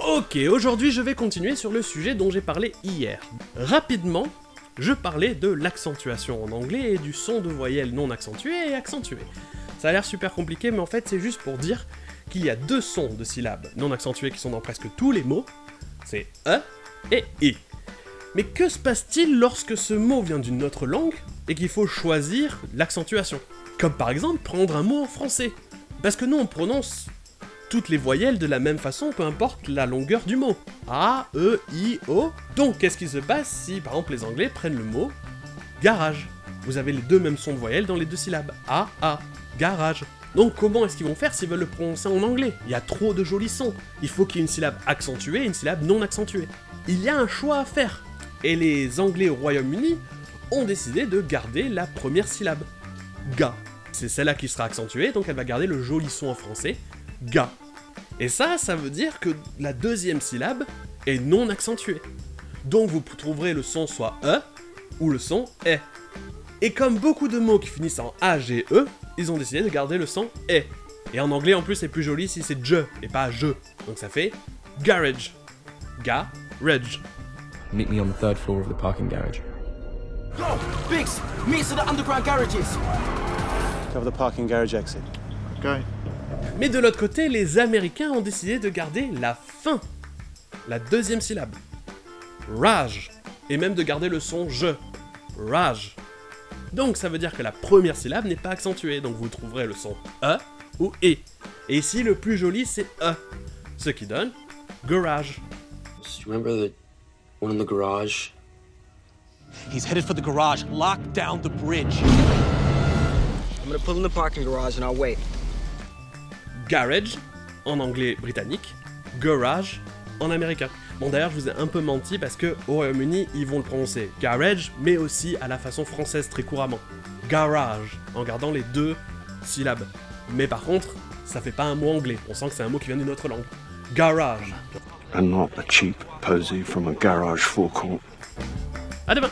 Ok, aujourd'hui je vais continuer sur le sujet dont j'ai parlé hier. Rapidement, je parlais de l'accentuation en anglais et du son de voyelles non accentuées et accentuées. Ça a l'air super compliqué, mais en fait c'est juste pour dire qu'il y a deux sons de syllabes non accentués qui sont dans presque tous les mots, c'est E et I. Mais que se passe-t-il lorsque ce mot vient d'une autre langue et qu'il faut choisir l'accentuation? Comme par exemple prendre un mot en français. Parce que nous on prononce toutes les voyelles de la même façon, peu importe la longueur du mot. A, E, I, O. Donc qu'est-ce qui se passe si par exemple les Anglais prennent le mot garage? Vous avez les deux mêmes sons de voyelles dans les deux syllabes. A, garage. Donc comment est-ce qu'ils vont faire s'ils veulent le prononcer en anglais? Il y a trop de jolis sons. Il faut qu'il y ait une syllabe accentuée et une syllabe non accentuée. Il y a un choix à faire. Et les Anglais au Royaume-Uni ont décidé de garder la première syllabe. Ga. C'est celle-là qui sera accentuée, donc elle va garder le joli son en français. Ga. Et ça veut dire que la deuxième syllabe est non accentuée. Donc vous trouverez le son soit E ou le son E. Et comme beaucoup de mots qui finissent en A, G, E, ils ont décidé de garder le son E. Et en anglais en plus c'est plus joli si c'est je et pas je. Donc ça fait garage. Garage. Meet me on the third floor of the parking garage. Yo, Biggs, meet us at the underground garages. Cover the parking garage exit. Okay. Mais de l'autre côté, les Américains ont décidé de garder la fin, la deuxième syllabe. Rage. Et même de garder le son je. Rage. Donc ça veut dire que la première syllabe n'est pas accentuée, donc vous trouverez le son E ou E. Et ici, le plus joli, c'est E. Ce qui donne garage. Do you remember the one in the garage? He's headed for the garage. Lock down the bridge. I'm gonna pull in the parking garage and I'll wait. Garage, en anglais britannique, garage, en américain. Bon d'ailleurs je vous ai un peu menti parce que au Royaume-Uni ils vont le prononcer garage, mais aussi à la façon française très couramment. Garage, en gardant les deux syllabes. Mais par contre, ça fait pas un mot anglais, on sent que c'est un mot qui vient d'une autre langue. Garage. And not a cheap posy from a garage forecourt. À demain!